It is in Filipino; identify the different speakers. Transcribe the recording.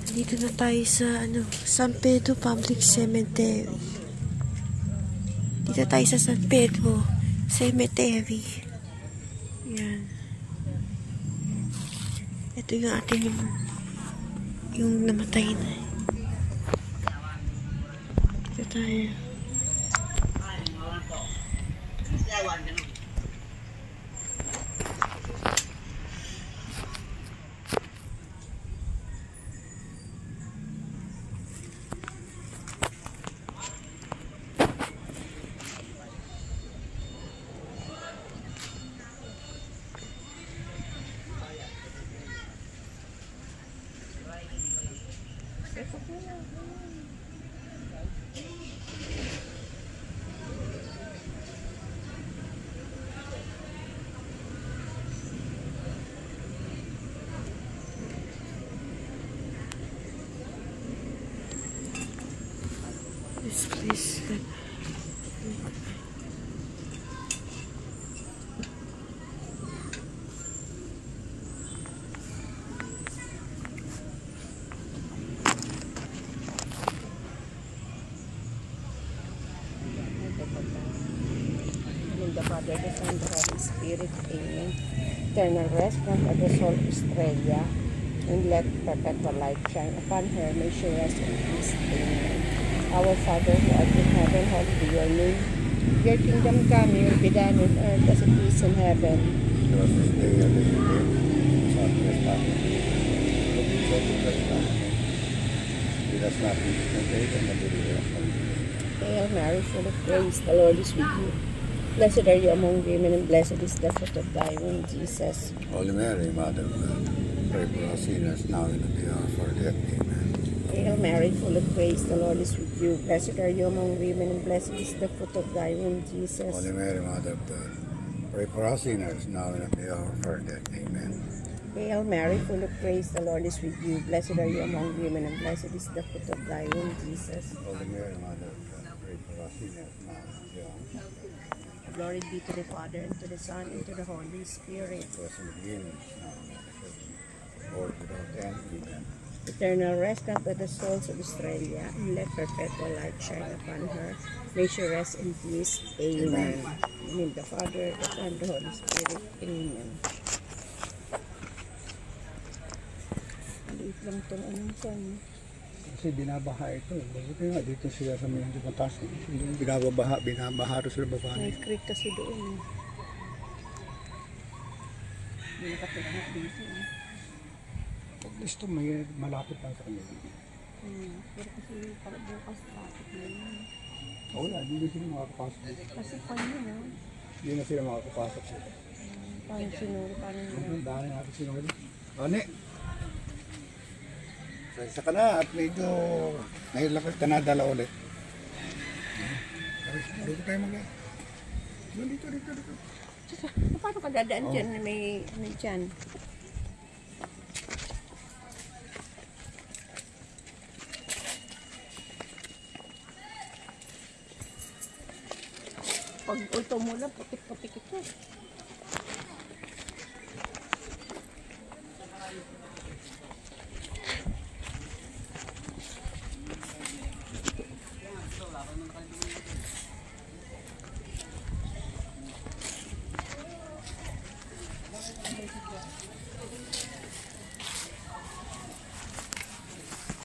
Speaker 1: Dito na tayo sa San Pedro Public Cemetery. Dito tayo sa San Pedro Cemetery. Yan. Ito yung ating yung namatay na. Dito tayo. This place.
Speaker 2: In the Father, the Son, the Holy Spirit, Amen. Eternal rest from the soul of Australia, and let perpetual light shine upon her. May she rest in peace, Amen. Our Father, who art in heaven, hallowed be your name. Your kingdom come, your will be done on earth as it is in heaven.
Speaker 3: Give us this day our daily bread, and lead us not into temptation, but deliver us from evil.
Speaker 2: Hail Mary, full of grace, the Lord is with you. Blessed are you among women, and blessed is the fruit of thy womb, Jesus.
Speaker 3: Holy Mary, Mother of God, pray for us sinners now and at the hour of our death. Amen.
Speaker 2: Hail Mary, full of grace, the Lord is with you. Blessed are you among women, and blessed is the fruit of thy womb, Jesus.
Speaker 3: Holy Mary, Mother of God, pray for us sinners now and at the hour of our death. Amen.
Speaker 2: Hail Mary, full of grace, the Lord is with you. Blessed are you among women, and blessed is the fruit of thy womb, Jesus.
Speaker 3: Holy Mary, Mother of God, pray for us sinners now and at the hour of our death.
Speaker 2: Glory be to the Father, and to the Son, and to the Holy Spirit.
Speaker 3: It was in the beginning, now and ever, world without end. Amen.
Speaker 2: Eternal rest unto the souls of Australia, and let perpetual light shine upon her. May she rest in peace. Amen. In the Father, the Son, and the Holy Spirit. Amen. Maliit lang itong anong son.
Speaker 3: Kasi binabaha ito. Bakit nga dito sila sa may hindi mataas. Binabaha ito sila baba.
Speaker 2: May creek kasi doon. Hindi nakatulog dito.
Speaker 3: Pag gusto may malapit lang sa kanila.
Speaker 2: Pero kasi para bukas traffic na yun.
Speaker 3: Wala, hindi sila makakapasok.
Speaker 2: Kasi paano na?
Speaker 3: Hindi na sila makakapasok.
Speaker 2: Paano sinuri? Paano nila?
Speaker 3: Ang dami natin sinuli. Ane! Isa ka na at medyo nahilakad ka na dala ulit. Dito tayo mag- Dito.
Speaker 2: Paano ka dadaan dyan na may dyan? Pag ulto mo lang, putik-putik ito.